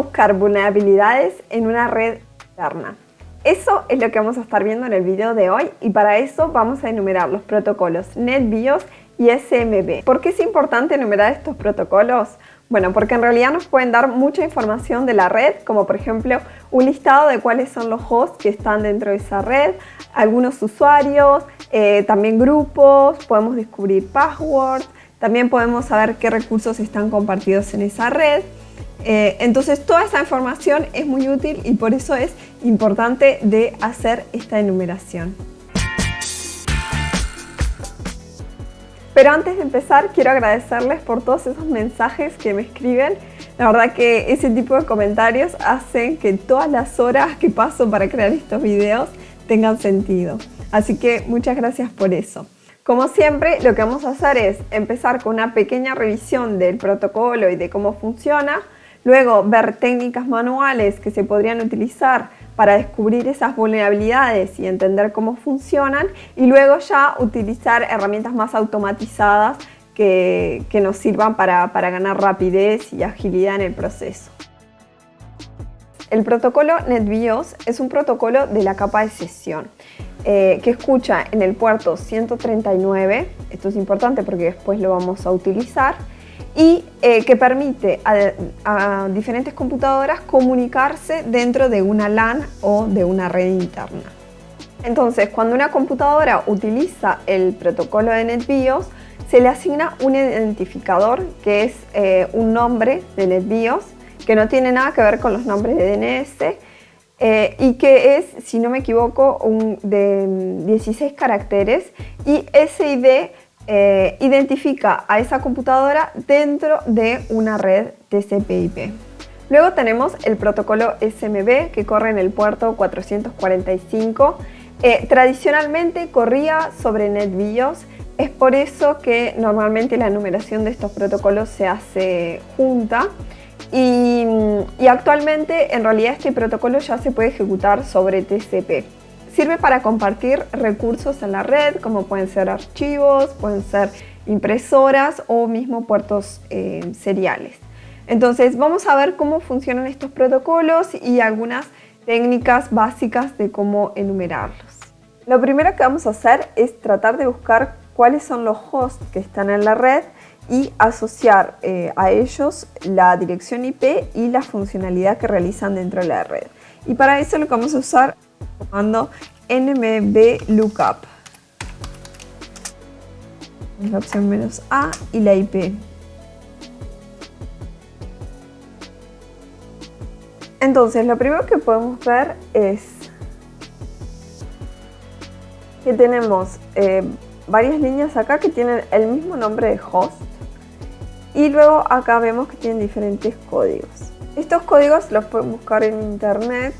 buscar vulnerabilidades en una red externa. Eso es lo que vamos a estar viendo en el video de hoy y para eso vamos a enumerar los protocolos NetBIOS y SMB. ¿Por qué es importante enumerar estos protocolos? Bueno, porque en realidad nos pueden dar mucha información de la red, como por ejemplo un listado de cuáles son los hosts que están dentro de esa red, algunos usuarios, también grupos, podemos descubrir passwords, también podemos saber qué recursos están compartidos en esa red. Entonces toda esa información es muy útil y por eso es importante de hacer esta enumeración. Pero antes de empezar quiero agradecerles por todos esos mensajes que me escriben. La verdad que ese tipo de comentarios hacen que todas las horas que paso para crear estos videos tengan sentido. Así que muchas gracias por eso. Como siempre, lo que vamos a hacer es empezar con una pequeña revisión del protocolo y de cómo funciona. Luego ver técnicas manuales que se podrían utilizar para descubrir esas vulnerabilidades y entender cómo funcionan y luego ya utilizar herramientas más automatizadas que nos sirvan para ganar rapidez y agilidad en el proceso. El protocolo NetBIOS es un protocolo de la capa de sesión que escucha en el puerto 139, esto es importante porque después lo vamos a utilizar, y que permite a diferentes computadoras comunicarse dentro de una LAN o de una red interna. Entonces, cuando una computadora utiliza el protocolo de NetBIOS, se le asigna un identificador que es un nombre de NetBIOS, que no tiene nada que ver con los nombres de DNS y que es, si no me equivoco, de 16 caracteres y ese ID identifica a esa computadora dentro de una red TCP/IP. Luego tenemos el protocolo SMB que corre en el puerto 445. Tradicionalmente corría sobre NetBIOS, es por eso que normalmente la numeración de estos protocolos se hace junta y actualmente en realidad este protocolo ya se puede ejecutar sobre TCP. Sirve para compartir recursos en la red, como pueden ser archivos, pueden ser impresoras o mismo puertos seriales. Entonces vamos a ver cómo funcionan estos protocolos y algunas técnicas básicas de cómo enumerarlos. Lo primero que vamos a hacer es tratar de buscar cuáles son los hosts que están en la red y asociar a ellos la dirección IP y la funcionalidad que realizan dentro de la red. Y para eso lo que vamos a usar el comando nmblookup. La opción "-a" y la IP. Entonces, lo primero que podemos ver es que tenemos varias líneas acá que tienen el mismo nombre de host y luego acá vemos que tienen diferentes códigos. Estos códigos los pueden buscar en internet,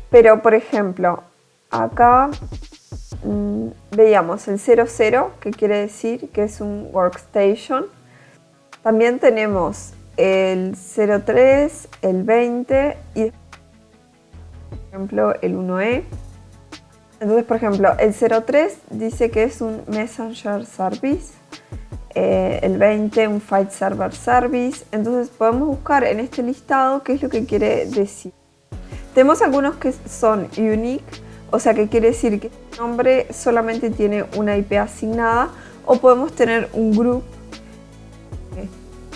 pero por ejemplo acá veíamos el 00, que quiere decir que es un workstation. También tenemos el 03, el 20 y por ejemplo el 1E. Entonces, por ejemplo, el 03 dice que es un Messenger Service, el 20 un File Server Service. Entonces podemos buscar en este listado qué es lo que quiere decir. Tenemos algunos que son unique, o sea que quiere decir que el nombre solamente tiene una IP asignada, o podemos tener un group,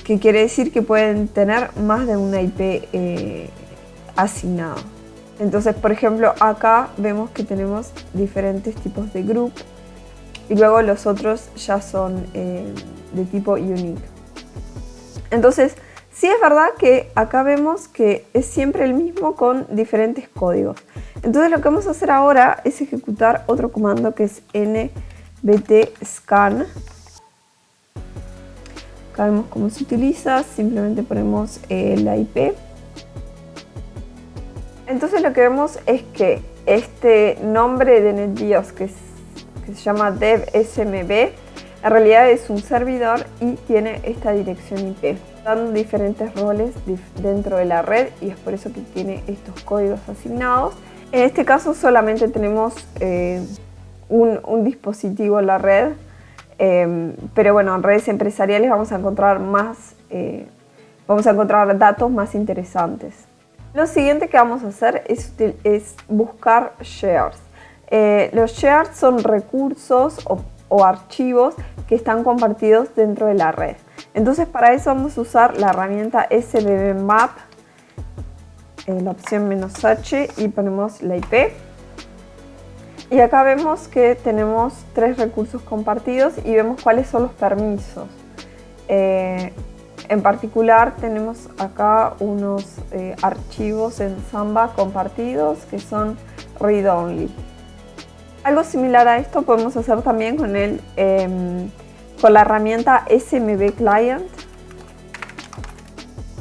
que quiere decir que pueden tener más de una IP asignada. Entonces, por ejemplo, acá vemos que tenemos diferentes tipos de group y luego los otros ya son de tipo unique. Entonces, sí es verdad que acá vemos que es siempre el mismo con diferentes códigos. Entonces lo que vamos a hacer ahora es ejecutar otro comando que es nbtscan. Acá vemos cómo se utiliza, simplemente ponemos la IP. Entonces lo que vemos es que este nombre de NetBIOS que se llama devsmb en realidad es un servidor y tiene esta dirección IP, dando diferentes roles dentro de la red y es por eso que tiene estos códigos asignados. En este caso solamente tenemos un dispositivo en la red, pero bueno, en redes empresariales vamos a encontrar datos más interesantes. Lo siguiente que vamos a hacer es buscar shares. Los shares son recursos o archivos que están compartidos dentro de la red. Entonces para eso vamos a usar la herramienta sbbmap, la opción "-h", y ponemos la IP. Y acá vemos que tenemos 3 recursos compartidos y vemos cuáles son los permisos. En particular tenemos acá unos archivos en Samba compartidos que son read-only. Algo similar a esto podemos hacer también con la herramienta SMB Client,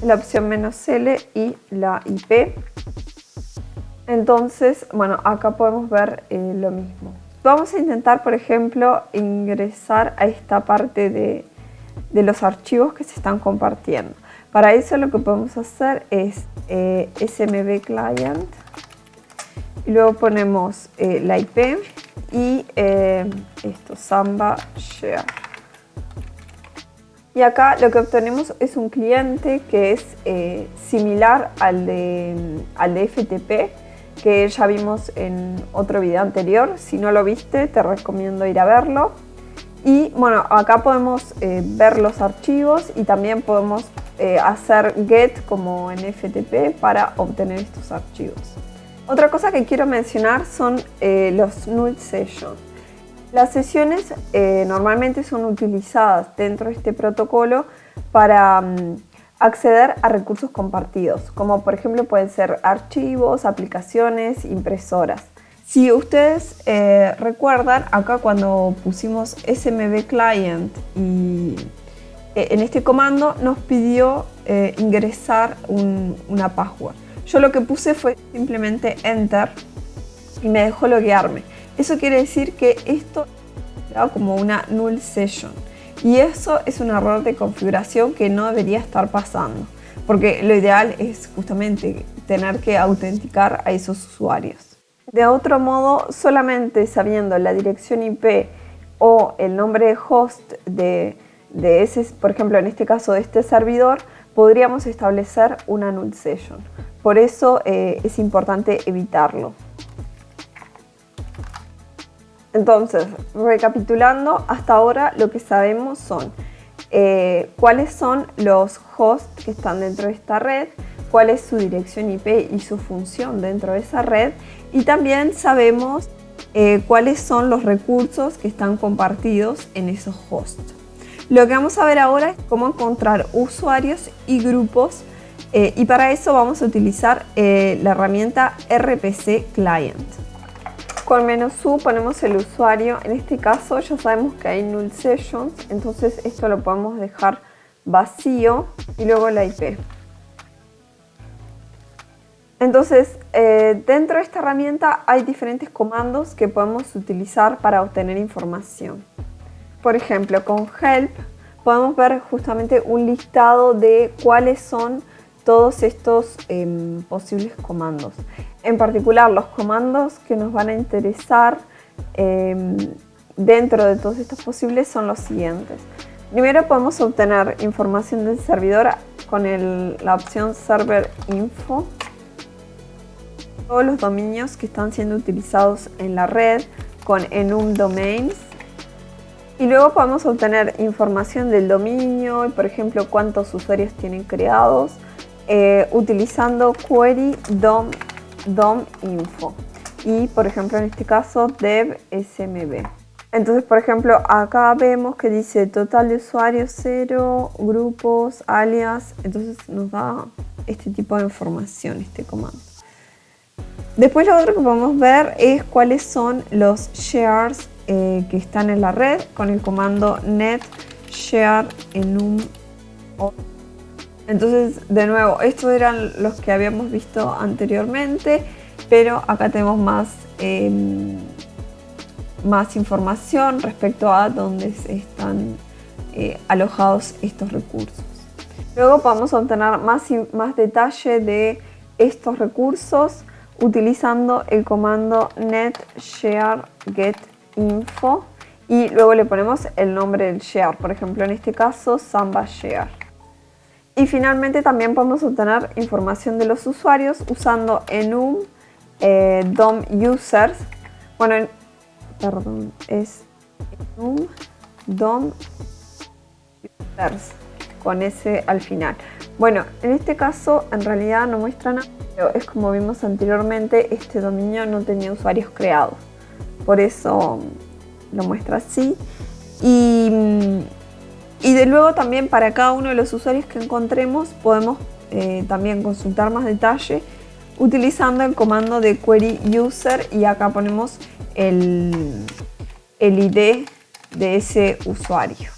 la opción "-l" y la IP. Entonces, bueno, acá podemos ver lo mismo. Vamos a intentar, por ejemplo, ingresar a esta parte de los archivos que se están compartiendo. Para eso lo que podemos hacer es SMB Client y luego ponemos la IP y Samba Share. Y acá lo que obtenemos es un cliente que es similar al de FTP, que ya vimos en otro video anterior. Si no lo viste, te recomiendo ir a verlo. Y bueno, acá podemos ver los archivos y también podemos hacer get como en FTP para obtener estos archivos. Otra cosa que quiero mencionar son los null sessions. Las sesiones normalmente son utilizadas dentro de este protocolo para acceder a recursos compartidos, como por ejemplo pueden ser archivos, aplicaciones, impresoras. Si ustedes recuerdan, acá cuando pusimos SMB Client y en este comando nos pidió ingresar una password. Yo lo que puse fue simplemente Enter y me dejó loguearme. Eso quiere decir que esto era como una null session. Y eso es un error de configuración que no debería estar pasando, porque lo ideal es justamente tener que autenticar a esos usuarios. De otro modo, solamente sabiendo la dirección IP o el nombre de host de ese, por ejemplo, en este caso de este servidor, podríamos establecer una null session. Por eso es importante evitarlo. Entonces, recapitulando, hasta ahora lo que sabemos son cuáles son los hosts que están dentro de esta red, cuál es su dirección IP y su función dentro de esa red, y también sabemos cuáles son los recursos que están compartidos en esos hosts. Lo que vamos a ver ahora es cómo encontrar usuarios y grupos, y para eso vamos a utilizar la herramienta RPC Client. Con -u ponemos el usuario. En este caso ya sabemos que hay null sessions, entonces esto lo podemos dejar vacío, y luego la IP. Entonces dentro de esta herramienta hay diferentes comandos que podemos utilizar para obtener información. Por ejemplo, con help podemos ver justamente un listado de cuáles son todos estos posibles comandos. En particular, los comandos que nos van a interesar dentro de todos estos posibles son los siguientes. Primero podemos obtener información del servidor con la opción Server Info. Todos los dominios que están siendo utilizados en la red con enum domains. Y luego podemos obtener información del dominio, por ejemplo, cuántos usuarios tienen creados, utilizando query dom info y, por ejemplo, en este caso dev smb. Entonces, por ejemplo, acá vemos que dice total de usuarios 0, grupos, alias. Entonces nos da este tipo de información, este comando. Después lo otro que podemos ver es cuáles son los shares que están en la red con el comando net share enum. Entonces, de nuevo, estos eran los que habíamos visto anteriormente, pero acá tenemos más información respecto a dónde están alojados estos recursos. Luego podemos obtener más detalle de estos recursos utilizando el comando net share get info y luego le ponemos el nombre del share, por ejemplo en este caso Samba Share. Y finalmente también podemos obtener información de los usuarios usando enum DOM users. Bueno, perdón, es enum DOM users con S al final. Bueno, en este caso en realidad no muestra nada, pero es como vimos anteriormente, este dominio no tenía usuarios creados. Por eso lo muestra así. Y de luego también para cada uno de los usuarios que encontremos podemos también consultar más detalle utilizando el comando de query user, y acá ponemos el ID de ese usuario.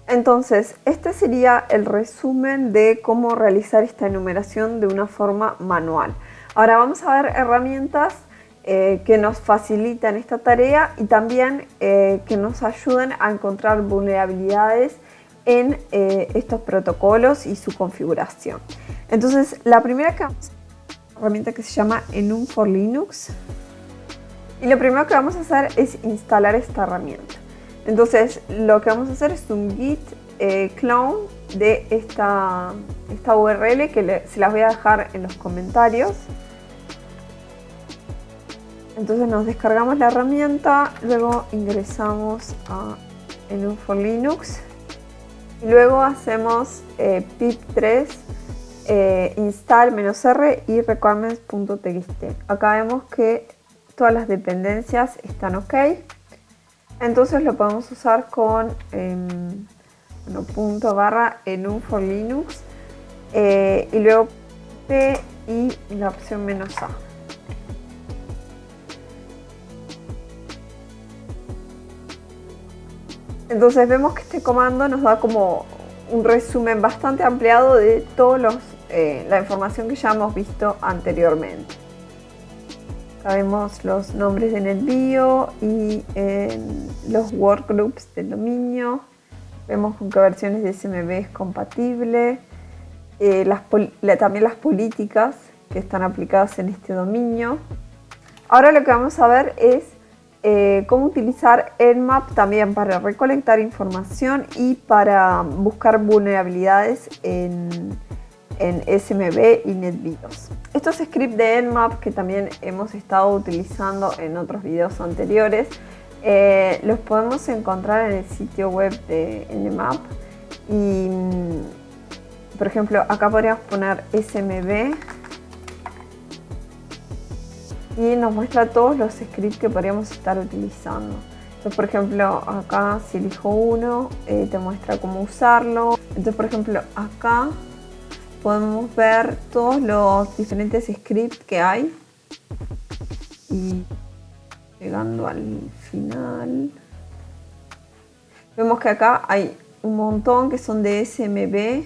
Entonces, este sería el resumen de cómo realizar esta enumeración de una forma manual. Ahora vamos a ver herramientas que nos facilitan esta tarea y también que nos ayuden a encontrar vulnerabilidades en estos protocolos y su configuración. Entonces, la primera que vamos a hacer es una herramienta que se llama enum for Linux. Y lo primero que vamos a hacer es instalar esta herramienta. Entonces, lo que vamos a hacer es un git clone de esta URL que se las voy a dejar en los comentarios. Entonces nos descargamos la herramienta, luego ingresamos a enum for Linux y luego hacemos pip3 install -r y requirements.txt. Acá vemos que todas las dependencias están ok. Entonces lo podemos usar con /enum for Linux y luego p y la opción -a. Entonces vemos que este comando nos da como un resumen bastante ampliado de toda la información que ya hemos visto anteriormente. Acá vemos los nombres de NetBio y los workgroups del dominio. Vemos con qué versiones de SMB es compatible. También las políticas que están aplicadas en este dominio. Ahora lo que vamos a ver es cómo utilizar Nmap también para recolectar información y para buscar vulnerabilidades en SMB y NetBIOS. Estos scripts de Nmap que también hemos estado utilizando en otros videos anteriores, los podemos encontrar en el sitio web de Nmap. Y por ejemplo, acá podríamos poner SMB y nos muestra todos los scripts que podríamos estar utilizando. Entonces, por ejemplo, acá si elijo uno, te muestra cómo usarlo. Entonces, por ejemplo, acá podemos ver todos los diferentes scripts que hay. Y llegando al final, vemos que acá hay un montón que son de SMB.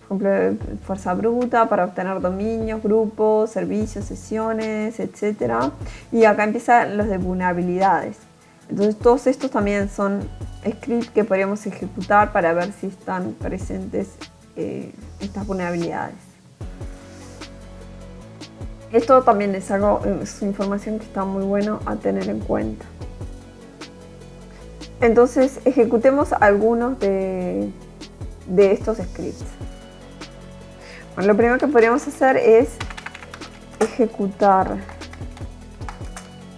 Por ejemplo, fuerza bruta para obtener dominios, grupos, servicios, sesiones, etc. Y acá empiezan los de vulnerabilidades. Entonces todos estos también son scripts que podríamos ejecutar para ver si están presentes estas vulnerabilidades. Esto también es información que está muy bueno a tener en cuenta. Entonces ejecutemos algunos de estos scripts. Bueno, lo primero que podríamos hacer es ejecutar,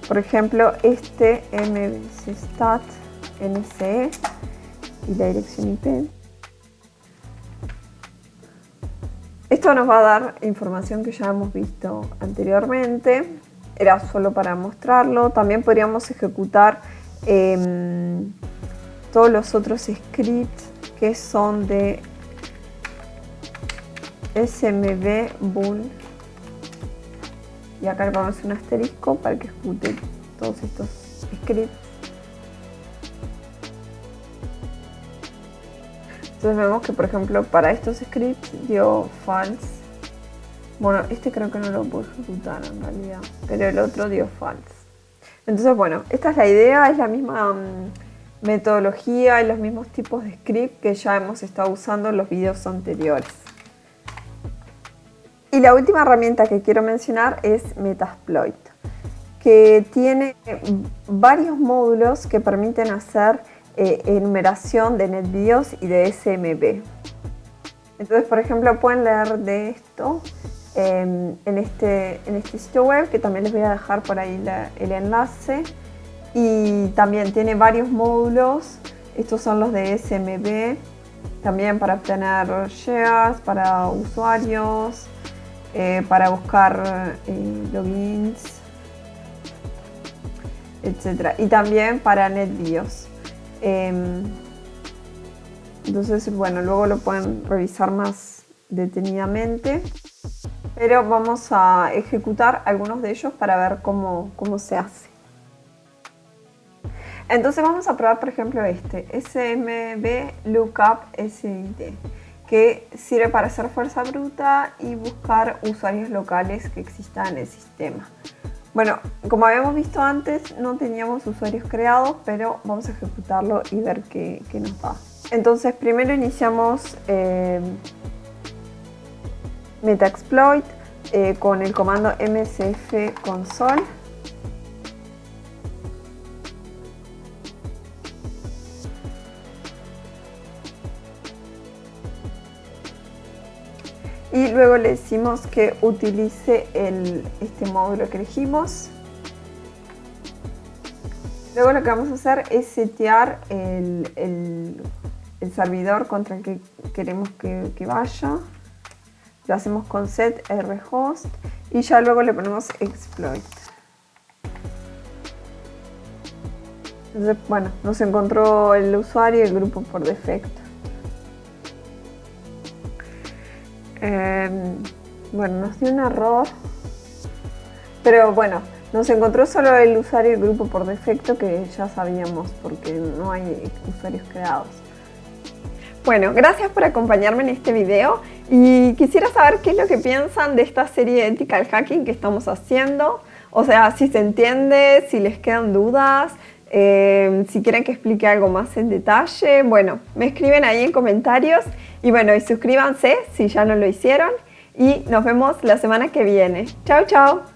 por ejemplo, este mbcstat nce y la dirección IP. Esto nos va a dar información que ya hemos visto anteriormente, era solo para mostrarlo. También podríamos ejecutar todos los otros scripts que son de SMB bull, y acá le ponemos un asterisco para que ejecute todos estos scripts. Entonces vemos que, por ejemplo, para estos scripts dio false. Bueno, este creo que no lo puedo ejecutar en realidad, pero el otro dio false. Entonces, bueno, esta es la idea, es la misma metodología y los mismos tipos de script que ya hemos estado usando en los videos anteriores. Y la última herramienta que quiero mencionar es Metasploit, que tiene varios módulos que permiten hacer enumeración de NetBIOS y de SMB. Entonces, por ejemplo, pueden leer de esto en este sitio web, que también les voy a dejar por ahí el enlace. Y también tiene varios módulos. Estos son los de SMB, también para obtener shares, para usuarios, para buscar logins, etc. Y también para NetBIOS. Entonces, bueno, luego lo pueden revisar más detenidamente. Pero vamos a ejecutar algunos de ellos para ver cómo se hace. Entonces vamos a probar, por ejemplo, SMB Lookup SID, que sirve para hacer fuerza bruta y buscar usuarios locales que existan en el sistema. Bueno, como habíamos visto antes, no teníamos usuarios creados, pero vamos a ejecutarlo y ver qué nos da. Entonces primero iniciamos Metaxploit con el comando msf console. Y luego le decimos que utilice este módulo que elegimos. Luego lo que vamos a hacer es setear el servidor contra el que queremos que vaya. Lo hacemos con set rhost y ya luego le ponemos exploit. Entonces, bueno, nos encontró el usuario y el grupo por defecto. Bueno, nos dio un error, pero bueno, nos encontró solo el usuario y el grupo por defecto, que ya sabíamos porque no hay usuarios creados. Bueno, gracias por acompañarme en este video y quisiera saber qué es lo que piensan de esta serie de Ethical Hacking que estamos haciendo. O sea, si se entiende, si les quedan dudas, si quieren que explique algo más en detalle. Bueno, me escriben ahí en comentarios y bueno, y suscríbanse si ya no lo hicieron y nos vemos la semana que viene. Chao, chao.